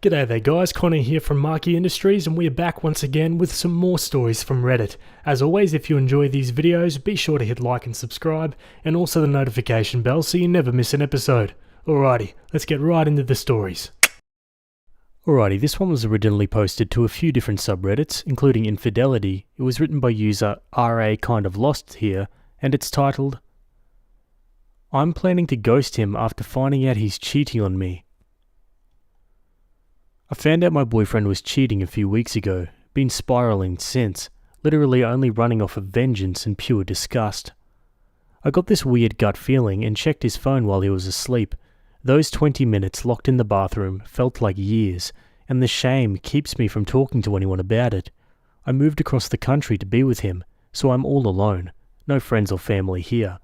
G'day there guys, Connor here from Marquee Industries, and we are back once again with some more stories from Reddit. As always, if you enjoy these videos, be sure to hit like and subscribe, and also the notification bell so you never miss an episode. Alrighty, let's get right into the stories. Alrighty, this one was originally posted to a few different subreddits, including Infidelity. It was written by user RA Kind of Lost here, and it's titled, I'm planning to ghost him after finding out he's cheating on me. I found out my boyfriend was cheating a few weeks ago, been spiraling since, literally only running off of vengeance and pure disgust. I got this weird gut feeling and checked his phone while he was asleep. Those 20 minutes locked in the bathroom felt like years, and the shame keeps me from talking to anyone about it. I moved across the country to be with him, so I'm all alone, no friends or family here.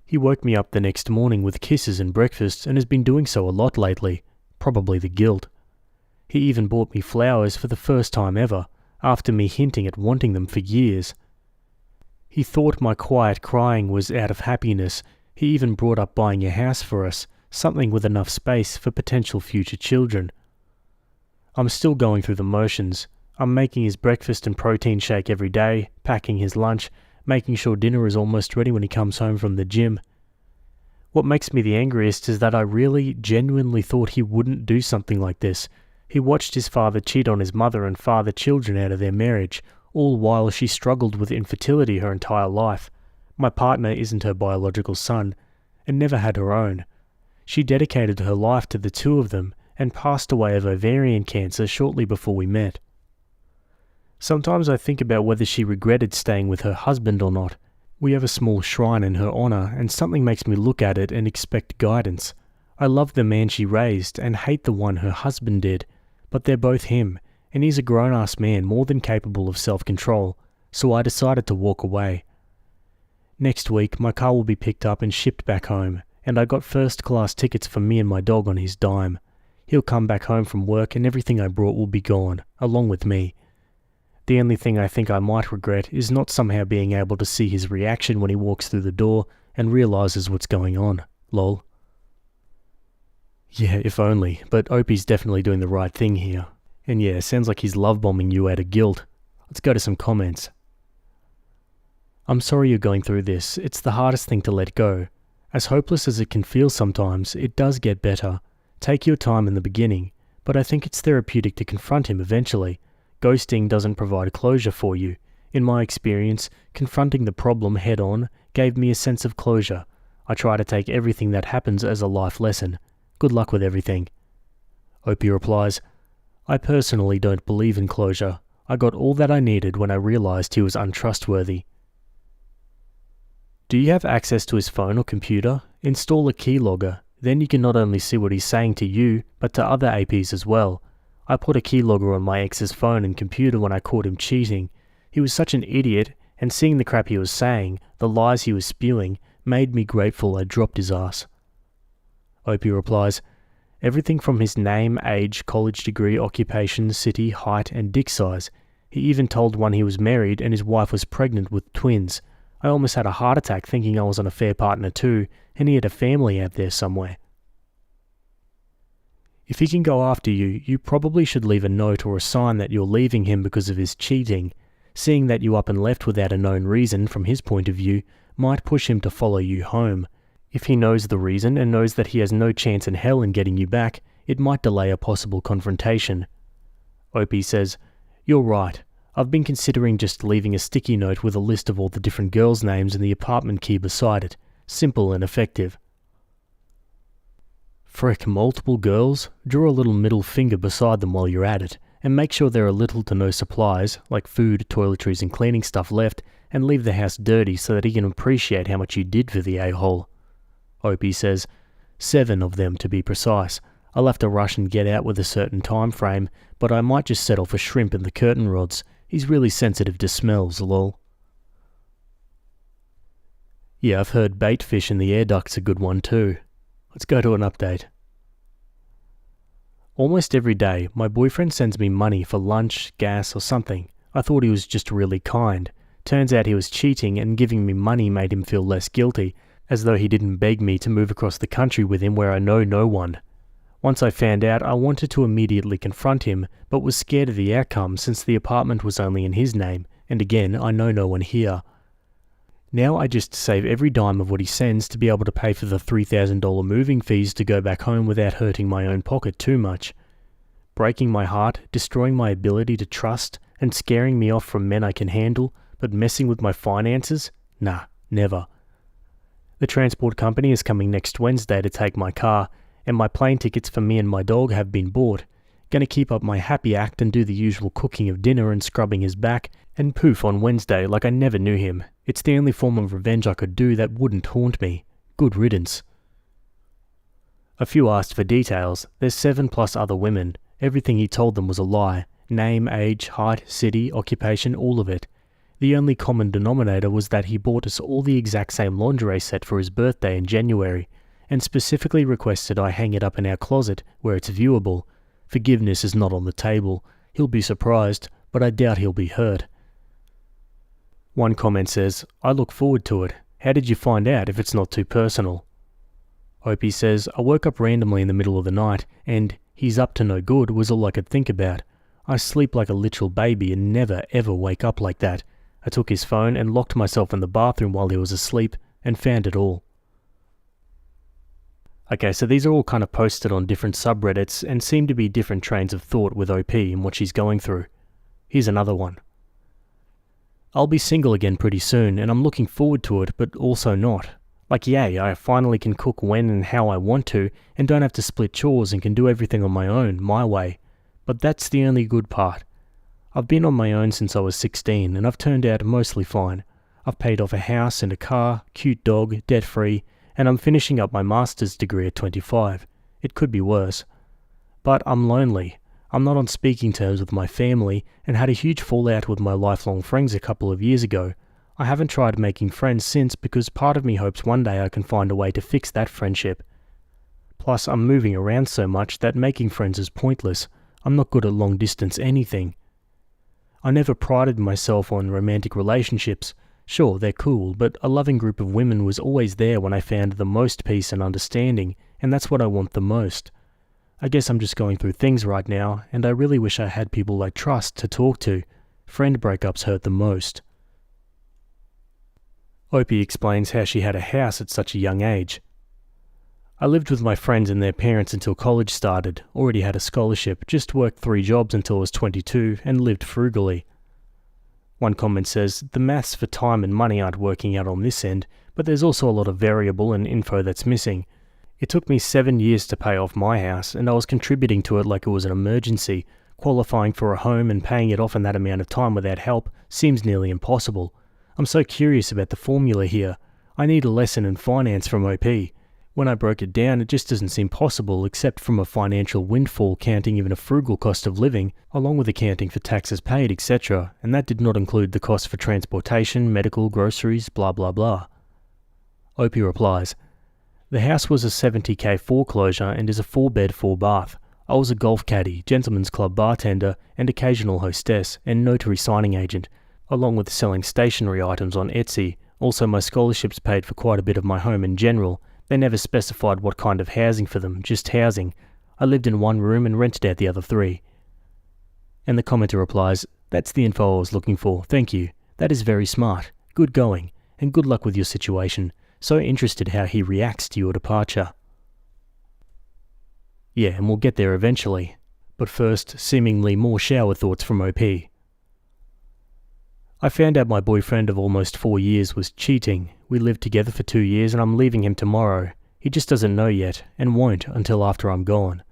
He woke me up the next morning with kisses and breakfast and has been doing so a lot lately, probably the guilt. He even bought me flowers for the first time ever, after me hinting at wanting them for years. He thought my quiet crying was out of happiness. He even brought up buying a house for us, something with enough space for potential future children. I'm still going through the motions. I'm making his breakfast and protein shake every day, packing his lunch, making sure dinner is almost ready when he comes home from the gym. What makes me the angriest is that I really, genuinely thought he wouldn't do something like this. He watched his father cheat on his mother and father children out of their marriage, all while she struggled with infertility her entire life. My partner isn't her biological son, and never had her own. She dedicated her life to the two of them, and passed away of ovarian cancer shortly before we met. Sometimes I think about whether she regretted staying with her husband or not. We have a small shrine in her honor, and something makes me look at it and expect guidance. I love the man she raised, and hate the one her husband did. But they're both him, and he's a grown-ass man more than capable of self-control, so I decided to walk away. Next week, my car will be picked up and shipped back home, and I got first-class tickets for me and my dog on his dime. He'll come back home from work and everything I brought will be gone, along with me. The only thing I think I might regret is not somehow being able to see his reaction when he walks through the door and realizes what's going on. Lol. Yeah, if only, but Opie's definitely doing the right thing here. And yeah, sounds like he's love-bombing you out of guilt. Let's go to some comments. I'm sorry you're going through this. It's the hardest thing to let go. As hopeless as it can feel sometimes, it does get better. Take your time in the beginning, but I think it's therapeutic to confront him eventually. Ghosting doesn't provide closure for you. In my experience, confronting the problem head-on gave me a sense of closure. I try to take everything that happens as a life lesson. Good luck with everything. Opie replies, I personally don't believe in closure. I got all that I needed when I realized he was untrustworthy. Do you have access to his phone or computer? Install a keylogger. Then you can not only see what he's saying to you, but to other APs as well. I put a keylogger on my ex's phone and computer when I caught him cheating. He was such an idiot, and seeing the crap he was saying, the lies he was spewing, made me grateful I dropped his ass. Opie replies, everything from his name, age, college degree, occupation, city, height, and dick size. He even told one he was married and his wife was pregnant with twins. I almost had a heart attack thinking I was an affair partner too, and he had a family out there somewhere. If he can go after you, you probably should leave a note or a sign that you're leaving him because of his cheating. Seeing that you up and left without a known reason from his point of view might push him to follow you home. If he knows the reason and knows that he has no chance in hell in getting you back, it might delay a possible confrontation. Opie says, you're right. I've been considering just leaving a sticky note with a list of all the different girls' names and the apartment key beside it. Simple and effective. Frick, multiple girls? Draw a little middle finger beside them while you're at it, and make sure there are little to no supplies, like food, toiletries and cleaning stuff left, and leave the house dirty so that he can appreciate how much you did for the a-hole. Opie says, 7 of them to be precise. I'll have to rush and get out with a certain time frame, but I might just settle for shrimp and the curtain rods. He's really sensitive to smells, lol. Yeah, I've heard bait fish in the air duct's a good one too. Let's go to an update. Almost every day, my boyfriend sends me money for lunch, gas or something. I thought he was just really kind. Turns out he was cheating, and giving me money made him feel less guilty, as though he didn't beg me to move across the country with him where I know no one. Once I found out, I wanted to immediately confront him, but was scared of the outcome since the apartment was only in his name, and again, I know no one here. Now I just save every dime of what he sends to be able to pay for the $3,000 moving fees to go back home without hurting my own pocket too much. Breaking my heart, destroying my ability to trust, and scaring me off from men I can handle, but messing with my finances? Nah, never. The transport company is coming next Wednesday to take my car, and my plane tickets for me and my dog have been bought. Gonna keep up my happy act and do the usual cooking of dinner and scrubbing his back, and poof on Wednesday like I never knew him. It's the only form of revenge I could do that wouldn't haunt me. Good riddance. A few asked for details. There's 7+ other women. Everything he told them was a lie. Name, age, height, city, occupation, all of it. The only common denominator was that he bought us all the exact same lingerie set for his birthday in January, and specifically requested I hang it up in our closet where it's viewable. Forgiveness is not on the table. He'll be surprised, but I doubt he'll be hurt. One comment says, I look forward to it. How did you find out if it's not too personal? Opie says, I woke up randomly in the middle of the night, and he's up to no good was all I could think about. I sleep like a literal baby and never ever wake up like that. I took his phone and locked myself in the bathroom while he was asleep and found it all. Okay, so these are all kind of posted on different subreddits and seem to be different trains of thought with OP and what she's going through. Here's another one. I'll be single again pretty soon and I'm looking forward to it, but also not. Like yay, I finally can cook when and how I want to and don't have to split chores and can do everything on my own, my way. But that's the only good part. I've been on my own since I was 16 and I've turned out mostly fine. I've paid off a house and a car, cute dog, debt-free, and I'm finishing up my master's degree at 25. It could be worse. But I'm lonely. I'm not on speaking terms with my family and had a huge fallout with my lifelong friends a couple of years ago. I haven't tried making friends since because part of me hopes one day I can find a way to fix that friendship. Plus, I'm moving around so much that making friends is pointless. I'm not good at long distance anything. I never prided myself on romantic relationships. Sure, they're cool, but a loving group of women was always there when I found the most peace and understanding, and that's what I want the most. I guess I'm just going through things right now, and I really wish I had people I trust to talk to. Friend breakups hurt the most. Opie explains how she had a house at such a young age. I lived with my friends and their parents until college started, already had a scholarship, just worked 3 jobs until I was 22, and lived frugally. One comment says, the maths for time and money aren't working out on this end, but there's also a lot of variable and info that's missing. It took me 7 years to pay off my house, and I was contributing to it like it was an emergency. Qualifying for a home and paying it off in that amount of time without help seems nearly impossible. I'm so curious about the formula here. I need a lesson in finance from OP. When I broke it down, it just doesn't seem possible except from a financial windfall counting even a frugal cost of living, along with accounting for taxes paid, etc., and that did not include the cost for transportation, medical, groceries, blah blah blah. Opie replies, the house was a $70,000 foreclosure and is a 4-bed, 4-bath. I was a golf caddy, gentleman's club bartender, and occasional hostess, and notary signing agent, along with selling stationery items on Etsy. Also, my scholarships paid for quite a bit of my home in general. They never specified what kind of housing for them, just housing. I lived in 1 room and rented out the other 3. And the commenter replies, that's the info I was looking for, thank you. That is very smart. Good going, and good luck with your situation. So interested how he reacts to your departure. Yeah, and we'll get there eventually. But first, seemingly more shower thoughts from OP. I found out my boyfriend of almost 4 years was cheating. We lived together for 2 years and I'm leaving him tomorrow. He just doesn't know yet, and won't until after I'm gone.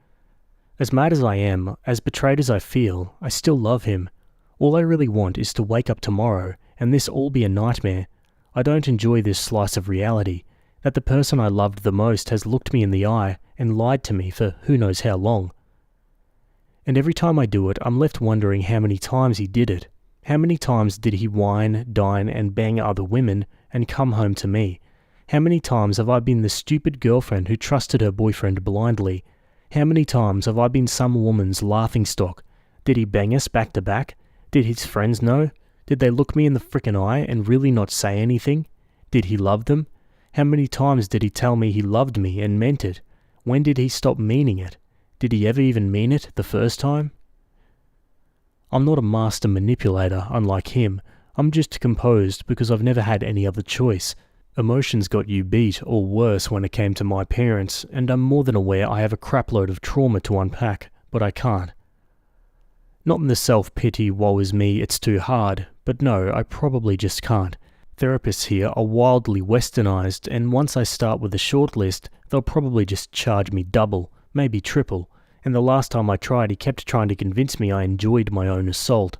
As mad as I am, as betrayed as I feel, I still love him. All I really want is to wake up tomorrow, and this all be a nightmare. I don't enjoy this slice of reality, that the person I loved the most has looked me in the eye and lied to me for who knows how long. And every time I do it, I'm left wondering how many times he did it. How many times did he wine, dine, and bang other women and come home to me? How many times have I been the stupid girlfriend who trusted her boyfriend blindly? How many times have I been some woman's laughingstock? Did he bang us back to back? Did his friends know? Did they look me in the frickin' eye and really not say anything? Did he love them? How many times did he tell me he loved me and meant it? When did he stop meaning it? Did he ever even mean it the first time? I'm not a master manipulator, unlike him. I'm just composed because I've never had any other choice. Emotions got you beat, or worse, when it came to my parents, and I'm more than aware I have a crapload of trauma to unpack, but I can't. Not in the self-pity, woe is me, it's too hard, but no, I probably just can't. Therapists here are wildly westernized, and once I start with a short list, they'll probably just charge me double, maybe triple, and the last time I tried he kept trying to convince me I enjoyed my own assault.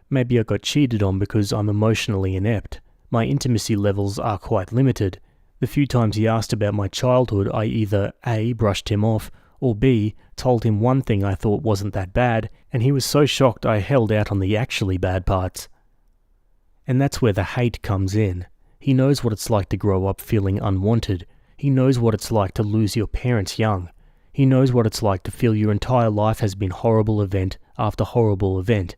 Maybe I got cheated on because I'm emotionally inept. My intimacy levels are quite limited. The few times he asked about my childhood, I either A, brushed him off, or B, told him one thing I thought wasn't that bad, and he was so shocked I held out on the actually bad parts. And that's where the hate comes in. He knows what it's like to grow up feeling unwanted. He knows what it's like to lose your parents young. He knows what it's like to feel your entire life has been horrible event after horrible event.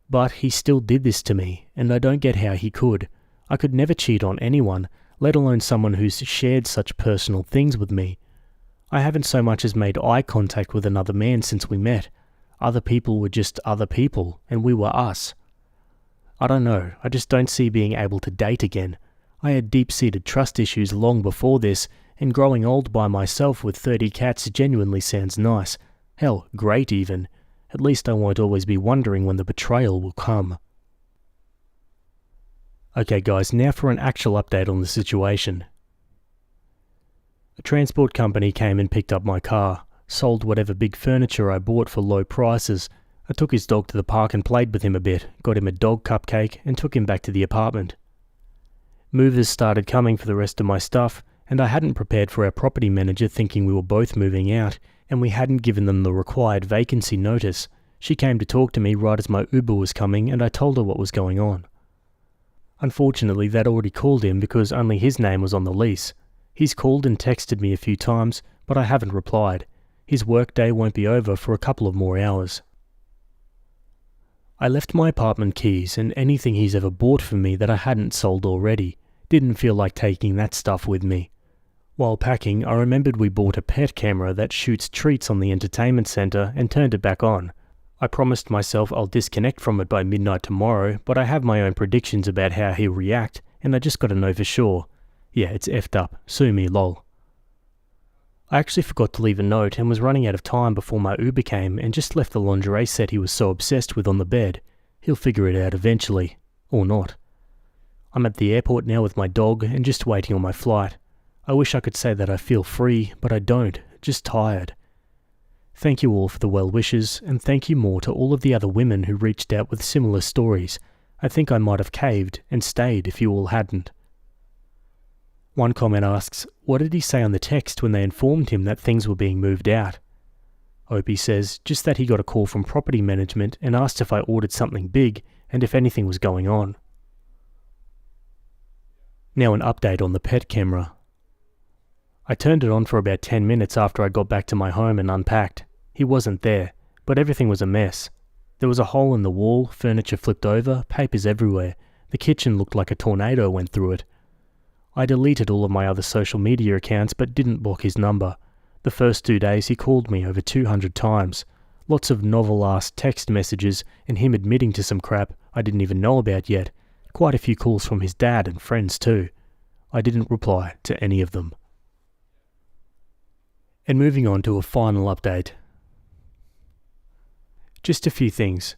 But he still did this to me, and I don't get how he could. I could never cheat on anyone, let alone someone who's shared such personal things with me. I haven't so much as made eye contact with another man since we met. Other people were just other people, and we were us. I don't know, I just don't see being able to date again. I had deep-seated trust issues long before this, and growing old by myself with 30 cats genuinely sounds nice. Hell, great even. At least I won't always be wondering when the betrayal will come. Okay guys, now for an actual update on the situation. A transport company came and picked up my car, sold whatever big furniture I bought for low prices. I took his dog to the park and played with him a bit, got him a dog cupcake and took him back to the apartment. Movers started coming for the rest of my stuff, and I hadn't prepared for our property manager thinking we were both moving out, and we hadn't given them the required vacancy notice. She came to talk to me right as my Uber was coming, and I told her what was going on. Unfortunately, they'd already called him because only his name was on the lease. He's called and texted me a few times, but I haven't replied. His workday won't be over for a couple of more hours. I left my apartment keys and anything he's ever bought for me that I hadn't sold already. Didn't feel like taking that stuff with me. While packing, I remembered we bought a pet camera that shoots treats on the entertainment centre and turned it back on. I promised myself I'll disconnect from it by midnight tomorrow, but I have my own predictions about how he'll react, and I just gotta know for sure. Yeah, it's effed up. Sue me, lol. I actually forgot to leave a note and was running out of time before my Uber came and just left the lingerie set he was so obsessed with on the bed. He'll figure it out eventually. Or not. I'm at the airport now with my dog and just waiting on my flight. I wish I could say that I feel free, but I don't, just tired. Thank you all for the well wishes, and thank you more to all of the other women who reached out with similar stories. I think I might have caved and stayed if you all hadn't. One comment asks, what did he say on the text when they informed him that things were being moved out? Opie says, just that he got a call from property management and asked if I ordered something big and if anything was going on. Now an update on the pet camera. I turned it on for about 10 minutes after I got back to my home and unpacked. He wasn't there, but everything was a mess. There was a hole in the wall, furniture flipped over, papers everywhere. The kitchen looked like a tornado went through it. I deleted all of my other social media accounts but didn't block his number. The first 2 days he called me over 200 times. Lots of novel-ass text messages and him admitting to some crap I didn't even know about yet. Quite a few calls from his dad and friends too. I didn't reply to any of them. And moving on to a final update. Just a few things.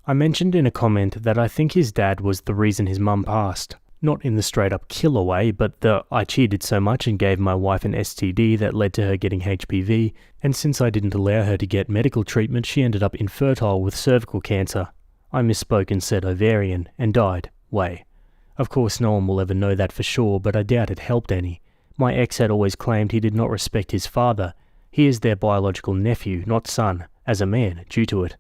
I mentioned in a comment that I think his dad was the reason his mum passed. Not in the straight-up killer way, but the I cheated so much and gave my wife an STD that led to her getting HPV, and since I didn't allow her to get medical treatment, she ended up infertile with cervical cancer. I misspoke and said ovarian, and died. Way. Of course no one will ever know that for sure, but I doubt it helped any. My ex had always claimed he did not respect his father. He is their biological nephew, not son, as a man, due to it.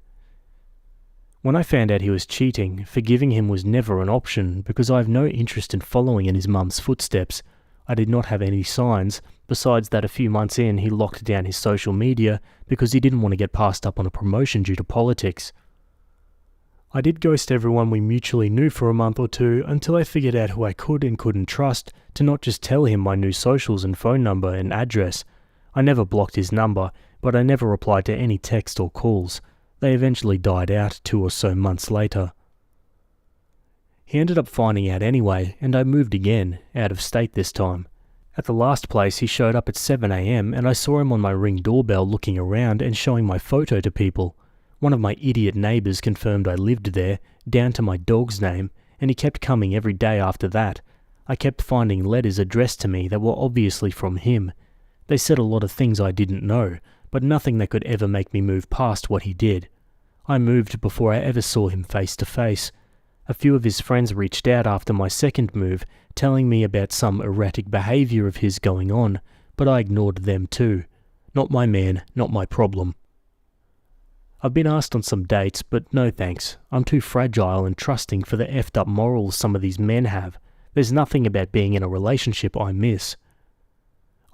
When I found out he was cheating, forgiving him was never an option because I have no interest in following in his mum's footsteps. I did not have any signs, besides that a few months in he locked down his social media because he didn't want to get passed up on a promotion due to politics. I did ghost everyone we mutually knew for a month or two until I figured out who I could and couldn't trust to not just tell him my new socials and phone number and address. I never blocked his number, but I never replied to any text or calls. They eventually died out 2 or so months later. He ended up finding out anyway, and I moved again, out of state this time. At the last place, he showed up at 7 a.m. and I saw him on my Ring doorbell looking around and showing my photo to people. One of my idiot neighbours confirmed I lived there, down to my dog's name, and he kept coming every day after that. I kept finding letters addressed to me that were obviously from him. They said a lot of things I didn't know, but nothing that could ever make me move past what he did. I moved before I ever saw him face to face. A few of his friends reached out after my second move, telling me about some erratic behaviour of his going on, but I ignored them too. Not my man, not my problem. I've been asked on some dates, but no thanks. I'm too fragile and trusting for the effed up morals some of these men have. There's nothing about being in a relationship I miss.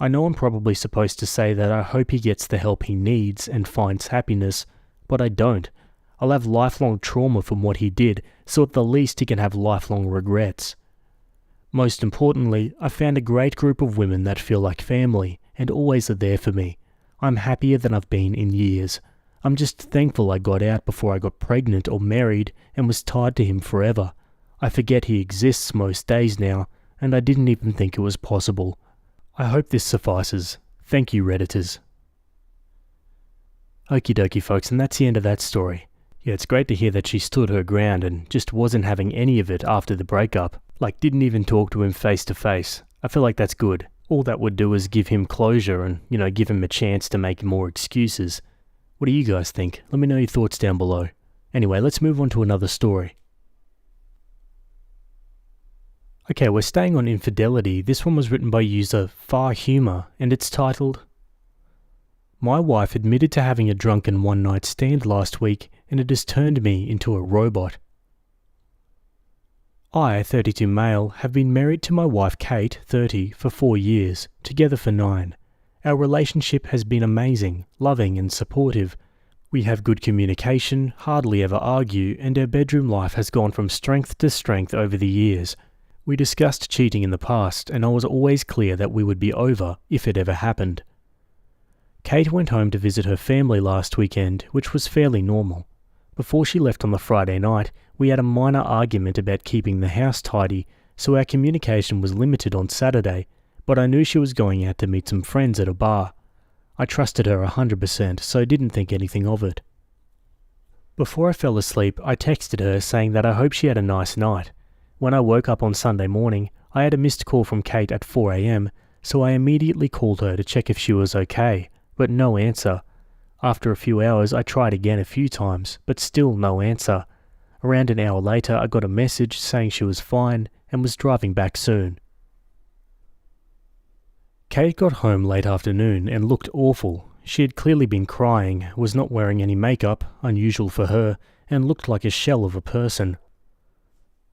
I know I'm probably supposed to say that I hope he gets the help he needs and finds happiness, but I don't. I'll have lifelong trauma from what he did, so at the least he can have lifelong regrets. Most importantly, I found a great group of women that feel like family and always are there for me. I'm happier than I've been in years. I'm just thankful I got out before I got pregnant or married and was tied to him forever. I forget he exists most days now, and I didn't even think it was possible. I hope this suffices. Thank you, Redditors. Okie dokie, folks, and that's the end of that story. Yeah, it's great to hear that she stood her ground and just wasn't having any of it after the breakup. Like, didn't even talk to him face to face. I feel like that's good. All that would do is give him closure and, give him a chance to make more excuses. What do you guys think? Let me know your thoughts down below. Anyway, let's move on to another story. Okay, we're staying on infidelity. This one was written by user Far Humor, and it's titled, "My wife admitted to having a drunken one-night stand last week, and it has turned me into a robot. I, 32 male, have been married to my wife Kate, 30, for 4 years, together for 9. Our relationship has been amazing, loving and supportive. We have good communication, hardly ever argue, and our bedroom life has gone from strength to strength over the years. We discussed cheating in the past, and I was always clear that we would be over if it ever happened. Kate went home to visit her family last weekend, which was fairly normal. Before she left on the Friday night, we had a minor argument about keeping the house tidy, so our communication was limited on Saturday, but I knew she was going out to meet some friends at a bar. I trusted her 100%, so didn't think anything of it. Before I fell asleep, I texted her saying that I hope she had a nice night. When I woke up on Sunday morning, I had a missed call from Kate at 4 a.m, so I immediately called her to check if she was okay, but no answer. After a few hours, I tried again a few times, but still no answer. Around an hour later, I got a message saying she was fine and was driving back soon. Kate got home late afternoon and looked awful. She had clearly been crying, was not wearing any makeup, unusual for her, and looked like a shell of a person.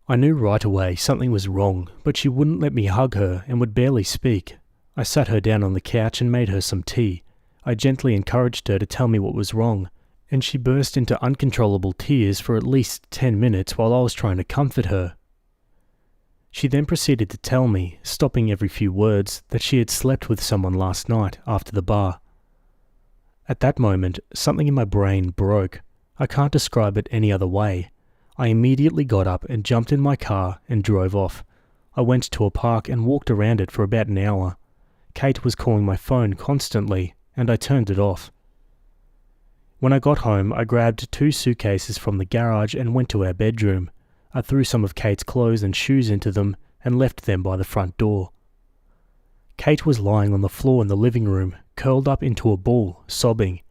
I knew right away something was wrong, but she wouldn't let me hug her and would barely speak. I sat her down on the couch and made her some tea. I gently encouraged her to tell me what was wrong, and she burst into uncontrollable tears for at least 10 minutes while I was trying to comfort her. She then proceeded to tell me, stopping every few words, that she had slept with someone last night after the bar. At that moment, something in my brain broke. I can't describe it any other way. I immediately got up and jumped in my car and drove off. I went to a park and walked around it for about an hour. Kate was calling my phone constantly, and I turned it off. When I got home, I grabbed 2 suitcases from the garage and went to our bedroom. I threw some of Kate's clothes and shoes into them and left them by the front door. Kate was lying on the floor in the living room, curled up into a ball, sobbing.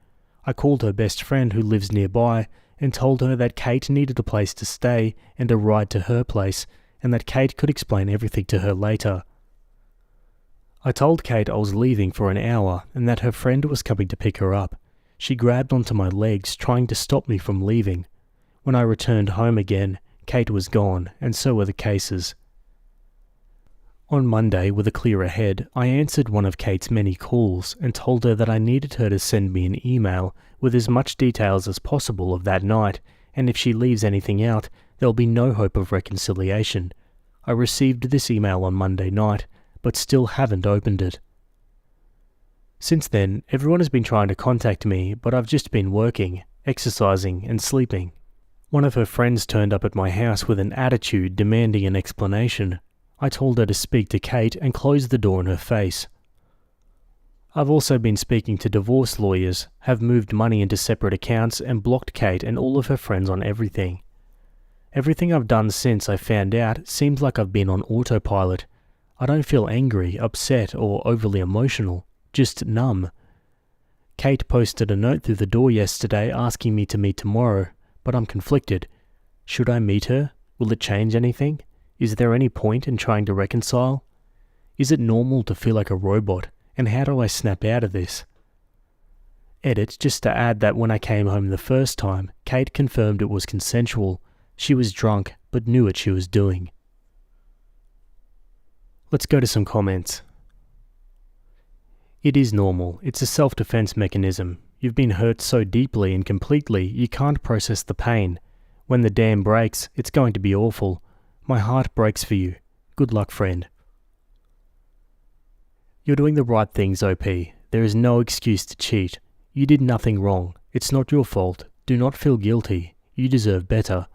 I called her best friend who lives nearby and told her that Kate needed a place to stay and a ride to her place, and that Kate could explain everything to her later. I told Kate I was leaving for an hour and that her friend was coming to pick her up. She grabbed onto my legs, trying to stop me from leaving. When I returned home again, Kate was gone, and so were the cases. On Monday, with a clearer head, I answered one of Kate's many calls and told her that I needed her to send me an email with as much details as possible of that night, and if she leaves anything out, there'll be no hope of reconciliation. I received this email on Monday night, but still haven't opened it. Since then, everyone has been trying to contact me, but I've just been working, exercising, and sleeping. One of her friends turned up at my house with an attitude demanding an explanation. I told her to speak to Kate and closed the door in her face. I've also been speaking to divorce lawyers, have moved money into separate accounts and blocked Kate and all of her friends on everything. Everything I've done since I found out seems like I've been on autopilot. I don't feel angry, upset, or overly emotional, just numb. Kate posted a note through the door yesterday asking me to meet tomorrow, but I'm conflicted. Should I meet her? Will it change anything? Is there any point in trying to reconcile? Is it normal to feel like a robot, and how do I snap out of this? Edit, just to add that when I came home the first time, Kate confirmed it was consensual. She was drunk, but knew what she was doing. Let's go to some comments. It is normal. It's a self-defense mechanism. You've been hurt so deeply and completely, you can't process the pain. When the dam breaks, it's going to be awful. My heart breaks for you. Good luck, friend. You're doing the right things, OP. There is no excuse to cheat. You did nothing wrong. It's not your fault. Do not feel guilty. You deserve better.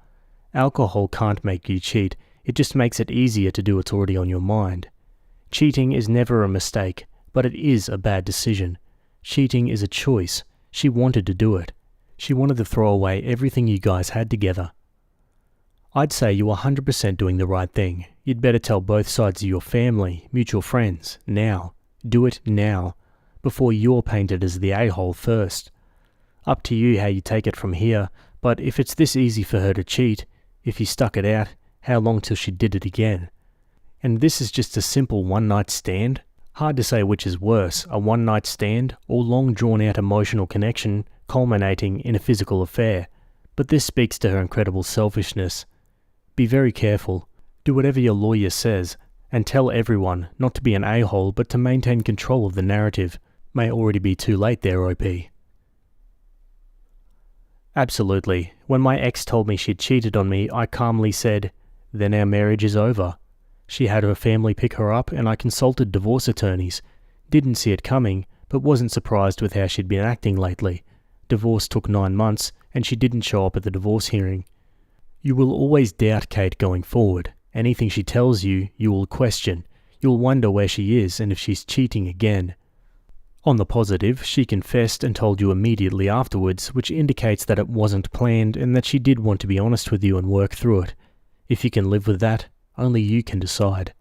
Alcohol can't make you cheat. It just makes it easier to do what's already on your mind. Cheating is never a mistake, but it is a bad decision. Cheating is a choice. She wanted to do it. She wanted to throw away everything you guys had together. I'd say you're 100% doing the right thing. You'd better tell both sides of your family, mutual friends, now. Do it now, before you're painted as the a-hole first. Up to you how you take it from here, but if it's this easy for her to cheat, if you stuck it out, how long till she did it again? And this is just a simple one-night stand? Hard to say which is worse, a one-night stand or long drawn-out emotional connection culminating in a physical affair. But this speaks to her incredible selfishness. Be very careful. Do whatever your lawyer says, and tell everyone not to be an a-hole but to maintain control of the narrative. May already be too late there, OP. Absolutely. When my ex told me she'd cheated on me, I calmly said, "Then our marriage is over." She had her family pick her up and I consulted divorce attorneys. Didn't see it coming, but wasn't surprised with how she'd been acting lately. Divorce took 9 months and she didn't show up at the divorce hearing. You will always doubt Kate going forward. Anything she tells you, you will question. You'll wonder where she is and if she's cheating again. On the positive, she confessed and told you immediately afterwards, which indicates that it wasn't planned and that she did want to be honest with you and work through it. If you can live with that, only you can decide.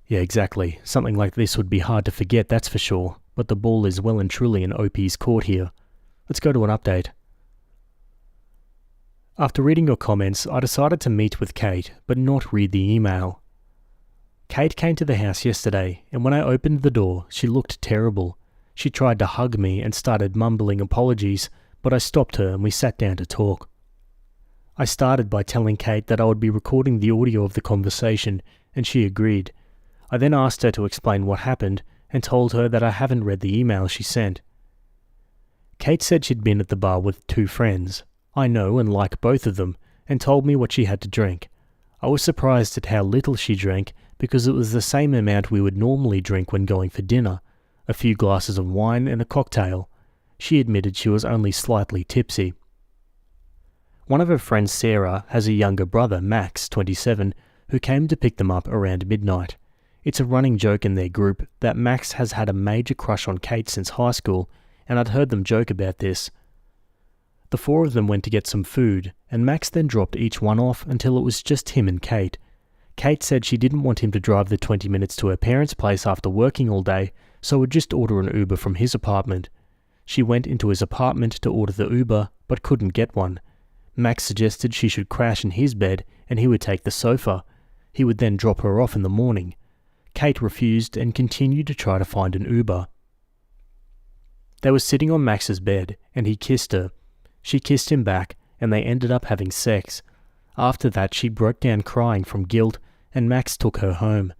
Yeah, exactly. Something like this would be hard to forget, that's for sure, but the ball is well and truly in OP's court here. Let's go to an update. After reading your comments, I decided to meet with Kate, but not read the email. Kate came to the house yesterday, and when I opened the door, she looked terrible. She tried to hug me and started mumbling apologies, but I stopped her and we sat down to talk. I started by telling Kate that I would be recording the audio of the conversation, and she agreed. I then asked her to explain what happened, and told her that I haven't read the email she sent. Kate said she'd been at the bar with 2 friends. I know and like both of them, and told me what she had to drink. I was surprised at how little she drank, because it was the same amount we would normally drink when going for dinner, a few glasses of wine and a cocktail. She admitted she was only slightly tipsy. One of her friends, Sarah, has a younger brother, Max, 27, who came to pick them up around midnight. It's a running joke in their group that Max has had a major crush on Kate since high school, and I'd heard them joke about this. The 4 of them went to get some food, and Max then dropped each one off until it was just him and Kate. Kate said she didn't want him to drive the 20 minutes to her parents' place after working all day, so would just order an Uber from his apartment. She went into his apartment to order the Uber, but couldn't get one. Max suggested she should crash in his bed and he would take the sofa. He would then drop her off in the morning. Kate refused and continued to try to find an Uber. They were sitting on Max's bed and he kissed her. She kissed him back and they ended up having sex. After that she broke down crying from guilt and Max took her home.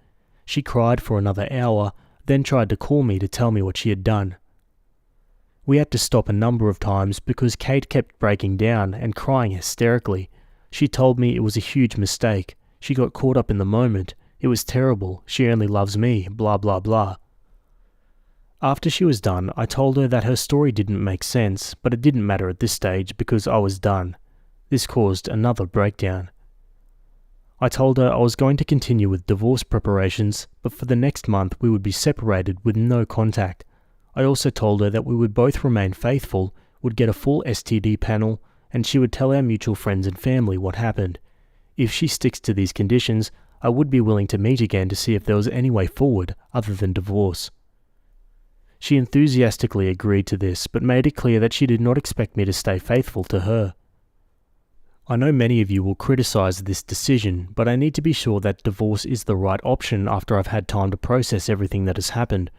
She cried for another hour, then tried to call me to tell me what she had done. We had to stop a number of times because Kate kept breaking down and crying hysterically. She told me it was a huge mistake. She got caught up in the moment. It was terrible. She only loves me, blah blah blah. After she was done, I told her that her story didn't make sense, but it didn't matter at this stage because I was done. This caused another breakdown. I told her I was going to continue with divorce preparations, but for the next month we would be separated with no contact. I also told her that we would both remain faithful, would get a full STD panel, and she would tell our mutual friends and family what happened. If she sticks to these conditions, I would be willing to meet again to see if there was any way forward other than divorce. She enthusiastically agreed to this, but made it clear that she did not expect me to stay faithful to her. I know many of you will criticize this decision, but I need to be sure that divorce is the right option after I've had time to process everything that has happened.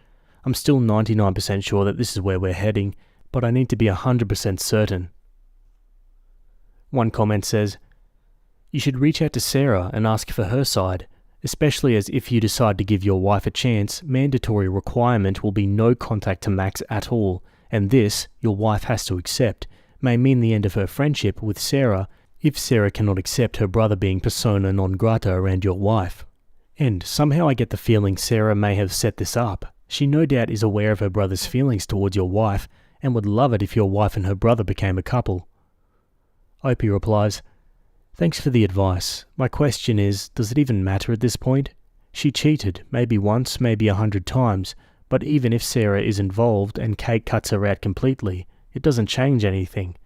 I'm still 99% sure that this is where we're heading, but I need to be 100% certain. One comment says, "You should reach out to Sarah and ask for her side, especially as if you decide to give your wife a chance, mandatory requirement will be no contact to Max at all, and this, your wife has to accept, may mean the end of her friendship with Sarah if Sarah cannot accept her brother being persona non grata around your wife." And somehow I get the feeling Sarah may have set this up. She no doubt is aware of her brother's feelings towards your wife and would love it if your wife and her brother became a couple. Opie replies, "Thanks for the advice. My question is, does it even matter at this point? She cheated, maybe once, maybe 100 times, but even if Sarah is involved and Kate cuts her out completely, it doesn't change anything.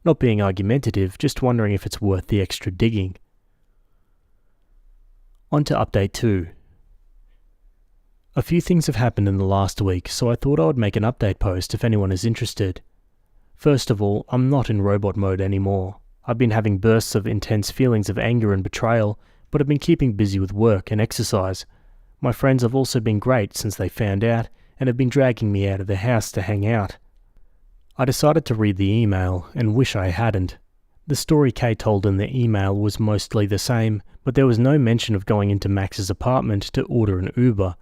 Not being argumentative, just wondering if it's worth the extra digging." On to update 2. A few things have happened in the last week, so I thought I would make an update post if anyone is interested. First of all, I'm not in robot mode anymore. I've been having bursts of intense feelings of anger and betrayal, but I've been keeping busy with work and exercise. My friends have also been great since they found out, and have been dragging me out of the house to hang out. I decided to read the email, and wish I hadn't. The story Kate told in the email was mostly the same, but there was no mention of going into Max's apartment to order an Uber.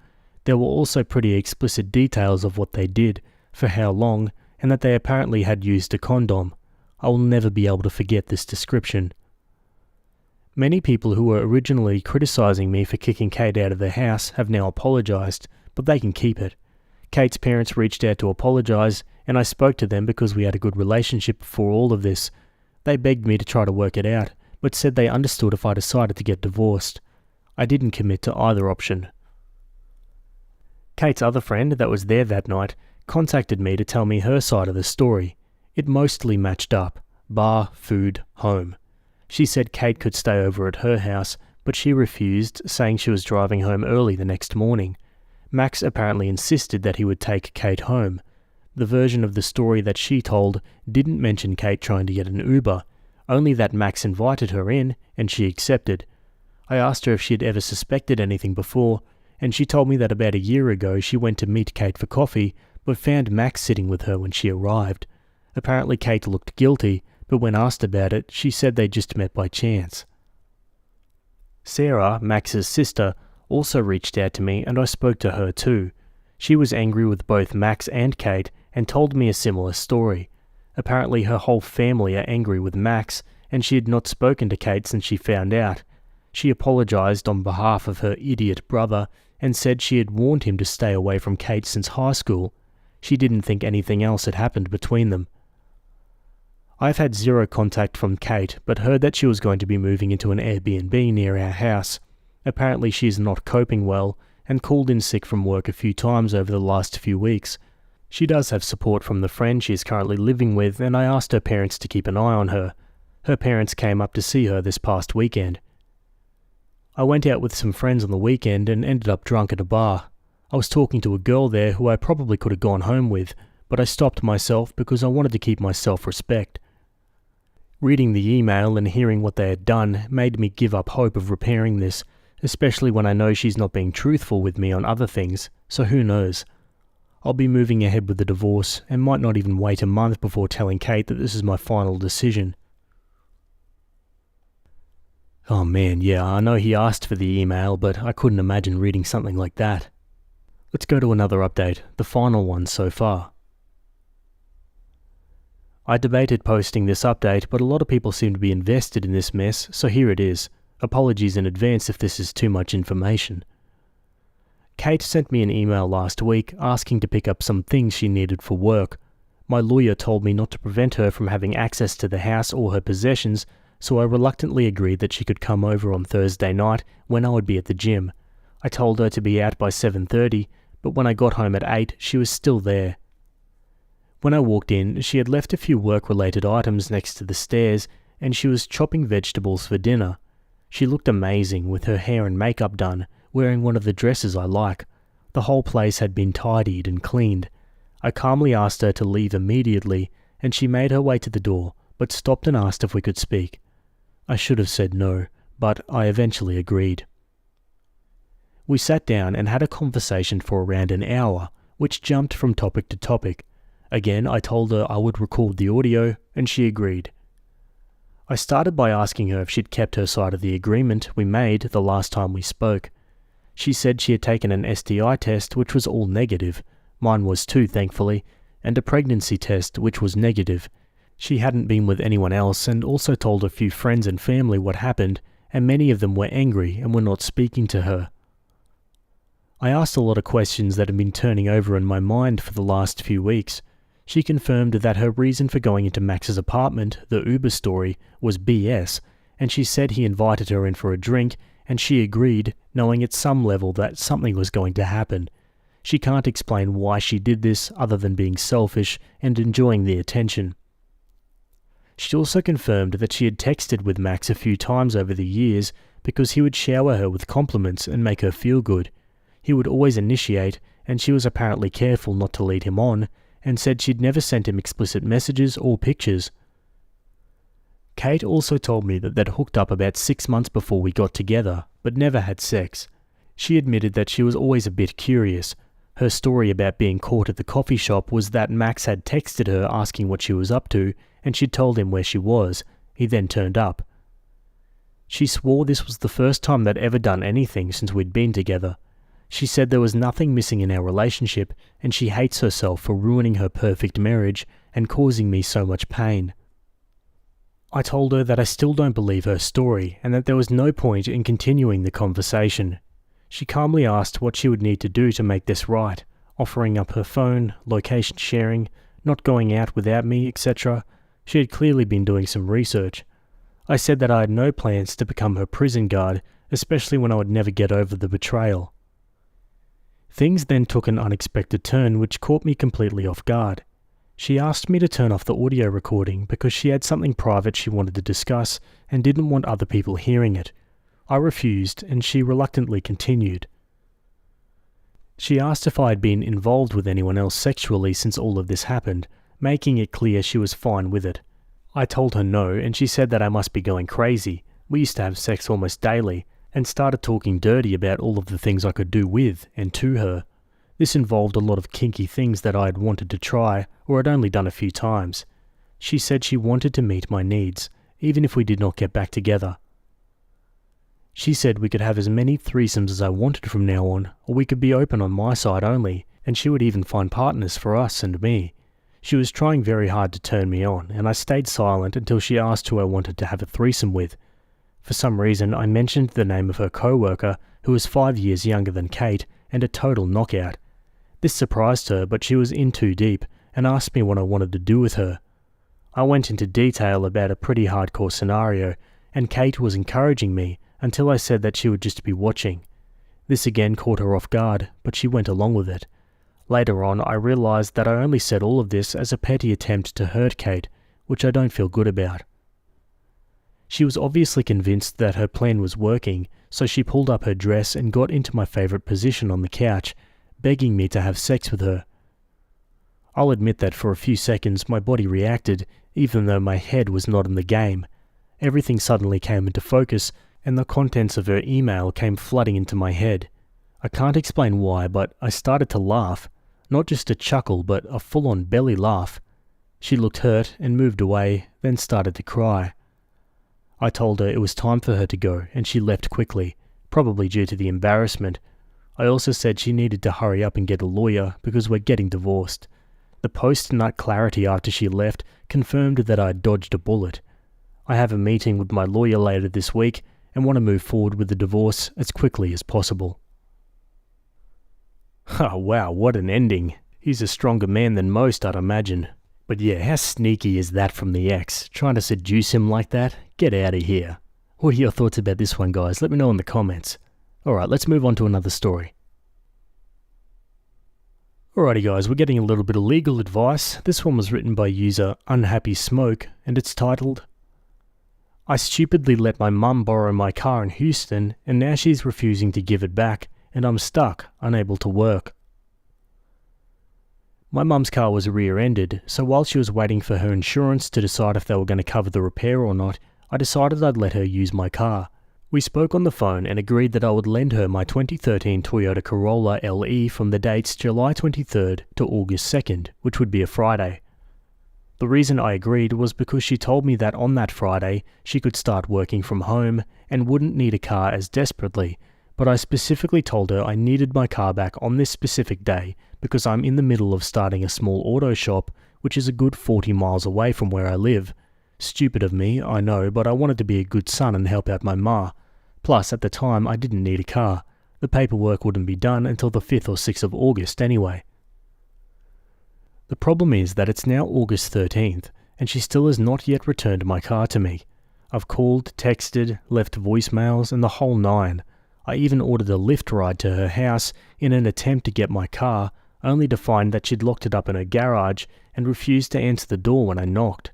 There were also pretty explicit details of what they did, for how long, and that they apparently had used a condom. I will never be able to forget this description. Many people who were originally criticizing me for kicking Kate out of the house have now apologized, but they can keep it. Kate's parents reached out to apologize, and I spoke to them because we had a good relationship before all of this. They begged me to try to work it out, but said they understood if I decided to get divorced. I didn't commit to either option. Kate's other friend that was there that night contacted me to tell me her side of the story. It mostly matched up. Bar, food, home. She said Kate could stay over at her house, but she refused, saying she was driving home early the next morning. Max apparently insisted that he would take Kate home. The version of the story that she told didn't mention Kate trying to get an Uber, only that Max invited her in and she accepted. I asked her if she had ever suspected anything before, and she told me that about a year ago she went to meet Kate for coffee, but found Max sitting with her when she arrived. Apparently Kate looked guilty, but when asked about it, she said they just met by chance. Sarah, Max's sister, also reached out to me, and I spoke to her too. She was angry with both Max and Kate and told me a similar story. Apparently her whole family are angry with Max, and she had not spoken to Kate since she found out. She apologized on behalf of her idiot brother and said she had warned him to stay away from Kate since high school. She didn't think anything else had happened between them. I've had zero contact from Kate, but heard that she was going to be moving into an Airbnb near our house. Apparently she's not coping well, and called in sick from work a few times over the last few weeks. She does have support from the friend she is currently living with, and I asked her parents to keep an eye on her. Her parents came up to see her this past weekend. I went out with some friends on the weekend and ended up drunk at a bar. I was talking to a girl there who I probably could have gone home with, but I stopped myself because I wanted to keep my self-respect. Reading the email and hearing what they had done made me give up hope of repairing this, especially when I know she's not being truthful with me on other things, so who knows. I'll be moving ahead with the divorce and might not even wait a month before telling Kate that this is my final decision. Oh man, yeah, I know he asked for the email, but I couldn't imagine reading something like that. Let's go to another update, the final one so far. I debated posting this update, but a lot of people seem to be invested in this mess, so here it is. Apologies in advance if this is too much information. Kate sent me an email last week asking to pick up some things she needed for work. My lawyer told me not to prevent her from having access to the house or her possessions, so I reluctantly agreed that she could come over on Thursday night when I would be at the gym. I told her to be out by 7:30, but when I got home at 8, she was still there. When I walked in, she had left a few work-related items next to the stairs, and she was chopping vegetables for dinner. She looked amazing with her hair and makeup done, wearing one of the dresses I like. The whole place had been tidied and cleaned. I calmly asked her to leave immediately, and she made her way to the door, but stopped and asked if we could speak. I should have said no, but I eventually agreed. We sat down and had a conversation for around an hour, which jumped from topic to topic. Again, I told her I would record the audio, and she agreed. I started by asking her if she'd kept her side of the agreement we made the last time we spoke. She said she had taken an STI test which was all negative. Mine was too, thankfully, and a pregnancy test which was negative. She hadn't been with anyone else and also told a few friends and family what happened, and many of them were angry and were not speaking to her. I asked a lot of questions that had been turning over in my mind for the last few weeks. She confirmed that her reason for going into Max's apartment, the Uber story, was BS, and she said he invited her in for a drink, and she agreed, knowing at some level that something was going to happen. She can't explain why she did this other than being selfish and enjoying the attention. She also confirmed that she had texted with Max a few times over the years because he would shower her with compliments and make her feel good. He would always initiate, and she was apparently careful not to lead him on, and said she'd never sent him explicit messages or pictures. Kate also told me that they'd hooked up about 6 months before we got together, but never had sex. She admitted that she was always a bit curious. Her story about being caught at the coffee shop was that Max had texted her asking what she was up to, and she'd told him where she was. He then turned up. She swore this was the first time they'd ever done anything since we'd been together. She said there was nothing missing in our relationship, and she hates herself for ruining her perfect marriage and causing me so much pain. I told her that I still don't believe her story and that there was no point in continuing the conversation. She calmly asked what she would need to do to make this right, offering up her phone, location sharing, not going out without me, etc. She had clearly been doing some research. I said that I had no plans to become her prison guard, especially when I would never get over the betrayal. Things then took an unexpected turn which caught me completely off guard. She asked me to turn off the audio recording because she had something private she wanted to discuss and didn't want other people hearing it. I refused, and she reluctantly continued. She asked if I had been involved with anyone else sexually since all of this happened, making it clear she was fine with it. I told her no, and she said that I must be going crazy. We used to have sex almost daily, and started talking dirty about all of the things I could do with and to her. This involved a lot of kinky things that I had wanted to try or had only done a few times. She said she wanted to meet my needs, even if we did not get back together. She said we could have as many threesomes as I wanted from now on, or we could be open on my side only, and she would even find partners for us and me. She was trying very hard to turn me on, and I stayed silent until she asked who I wanted to have a threesome with. For some reason, I mentioned the name of her co-worker, who was 5 years younger than Kate, and a total knockout. This surprised her, but she was in too deep, and asked me what I wanted to do with her. I went into detail about a pretty hardcore scenario, and Kate was encouraging me, until I said that she would just be watching. This again caught her off guard, but she went along with it. Later on, I realized that I only said all of this as a petty attempt to hurt Kate, which I don't feel good about. She was obviously convinced that her plan was working, so she pulled up her dress and got into my favorite position on the couch, begging me to have sex with her. I'll admit that for a few seconds my body reacted, even though my head was not in the game. Everything suddenly came into focus, and the contents of her email came flooding into my head. I can't explain why, but I started to laugh. Not just a chuckle, but a full-on belly laugh. She looked hurt and moved away, then started to cry. I told her it was time for her to go, and she left quickly, probably due to the embarrassment. I also said she needed to hurry up and get a lawyer because we're getting divorced. The post-nut clarity after she left confirmed that I had dodged a bullet. I have a meeting with my lawyer later this week and want to move forward with the divorce as quickly as possible. Oh wow, what an ending. He's a stronger man than most, I'd imagine. But yeah, how sneaky is that from the ex? Trying to seduce him like that? Get out of here. What are your thoughts about this one, guys? Let me know in the comments. Alright, let's move on to another story. Alrighty guys, we're getting a little bit of legal advice. This one was written by user Unhappy Smoke, and it's titled, I stupidly let my mum borrow my car in Houston, and now she's refusing to give it back, and I'm stuck, unable to work. My mum's car was rear-ended, so while she was waiting for her insurance to decide if they were going to cover the repair or not, I decided I'd let her use my car. We spoke on the phone and agreed that I would lend her my 2013 Toyota Corolla LE from the dates July 23rd to August 2nd, which would be a Friday. The reason I agreed was because she told me that on that Friday she could start working from home and wouldn't need a car as desperately, but I specifically told her I needed my car back on this specific day because I'm in the middle of starting a small auto shop, which is a good 40 miles away from where I live. Stupid of me, I know, but I wanted to be a good son and help out my ma. Plus, at the time, I didn't need a car. The paperwork wouldn't be done until the 5th or 6th of August anyway. The problem is that it's now August 13th, and she still has not yet returned my car to me. I've called, texted, left voicemails, and the whole nine. I even ordered a Lyft ride to her house in an attempt to get my car, only to find that she'd locked it up in her garage and refused to answer the door when I knocked.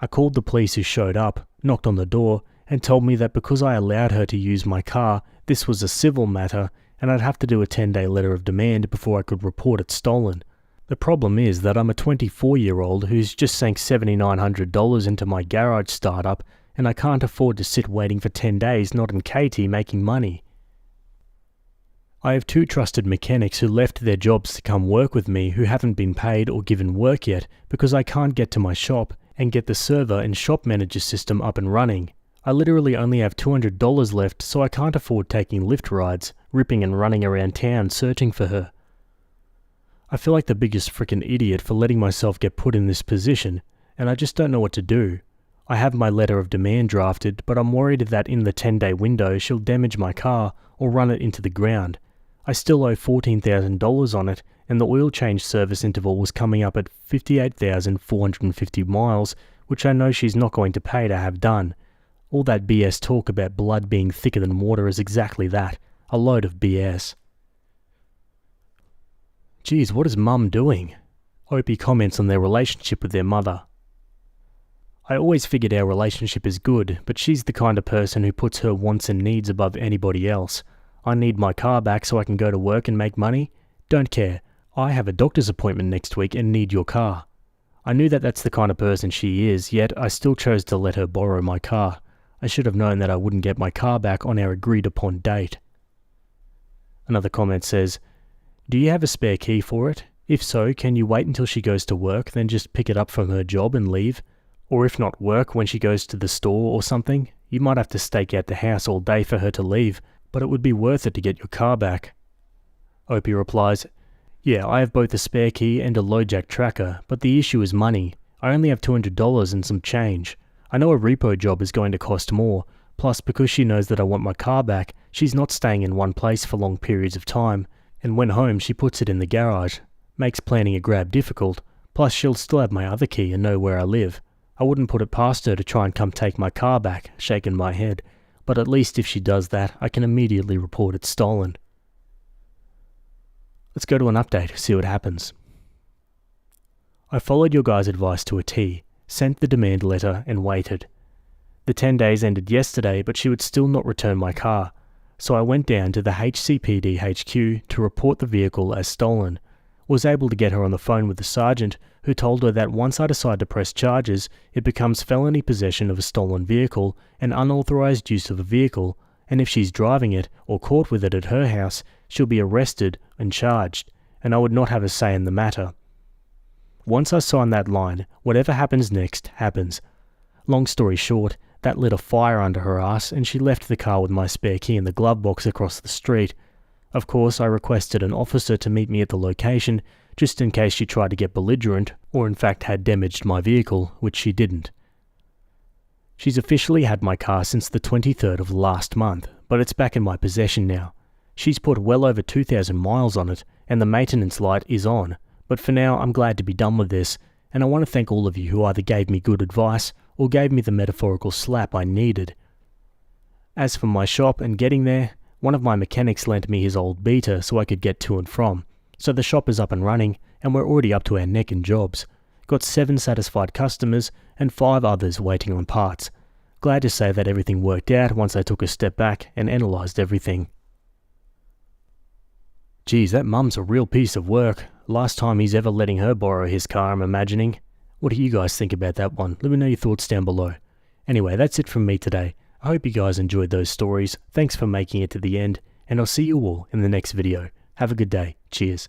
I called the police who showed up, knocked on the door, and told me that because I allowed her to use my car, this was a civil matter and I'd have to do a 10-day letter of demand before I could report it stolen. The problem is that I'm a 24-year-old who's just sank $7,900 into my garage startup, and I can't afford to sit waiting for 10 days not in Katy making money. I have 2 trusted mechanics who left their jobs to come work with me who haven't been paid or given work yet because I can't get to my shop and get the server and shop manager system up and running. I literally only have $200 left, so I can't afford taking Lyft rides, ripping and running around town searching for her. I feel like the biggest frickin' idiot for letting myself get put in this position, and I just don't know what to do. I have my letter of demand drafted, but I'm worried that in the 10-day window she'll damage my car or run it into the ground. I still owe $14,000 on it, and the oil change service interval was coming up at 58,450 miles, which I know she's not going to pay to have done. All that BS talk about blood being thicker than water is exactly that, a load of BS. Geez, what is mum doing? Opie comments on their relationship with their mother. I always figured our relationship is good, but she's the kind of person who puts her wants and needs above anybody else. I need my car back so I can go to work and make money? Don't care. I have a doctor's appointment next week and need your car. I knew that that's the kind of person she is, yet I still chose to let her borrow my car. I should have known that I wouldn't get my car back on our agreed upon date. Another comment says, do you have a spare key for it? If so, can you wait until she goes to work, then just pick it up from her job and leave? Or if not work, when she goes to the store or something? You might have to stake out the house all day for her to leave, but it would be worth it to get your car back. Opie replies, yeah, I have both a spare key and a LoJack tracker, but the issue is money. I only have $200 and some change. I know a repo job is going to cost more, plus because she knows that I want my car back, she's not staying in one place for long periods of time, and when home she puts it in the garage. Makes planning a grab difficult, plus she'll still have my other key and know where I live. I wouldn't put it past her to try and come take my car back, shaking my head, but at least if she does that, I can immediately report it stolen. Let's go to an update, see what happens. I followed your guys' advice to a T, sent the demand letter and waited. The 10 days ended yesterday, but she would still not return my car, so I went down to the HCPD HQ to report the vehicle as stolen. Was able to get her on the phone with the sergeant, who told her that once I decide to press charges, it becomes felony possession of a stolen vehicle and unauthorized use of a vehicle, and if she's driving it or caught with it at her house, she'll be arrested and charged, and I would not have a say in the matter. Once I sign that line, whatever happens next happens. Long story short, that lit a fire under her ass, and she left the car with my spare key in the glove box across the street. Of course, I requested an officer to meet me at the location, just in case she tried to get belligerent, or in fact had damaged my vehicle, which she didn't. She's officially had my car since the 23rd of last month, but it's back in my possession now. She's put well over 2,000 miles on it, and the maintenance light is on. But for now, I'm glad to be done with this, and I want to thank all of you who either gave me good advice or gave me the metaphorical slap I needed. As for my shop and getting there, one of my mechanics lent me his old Beta so I could get to and from. So the shop is up and running, and we're already up to our neck in jobs. Got 7 satisfied customers and 5 others waiting on parts. Glad to say that everything worked out once I took a step back and analysed everything. Geez, that mum's a real piece of work. Last time he's ever letting her borrow his car, I'm imagining. What do you guys think about that one? Let me know your thoughts down below. Anyway, that's it from me today. I hope you guys enjoyed those stories. Thanks for making it to the end, and I'll see you all in the next video. Have a good day. Cheers.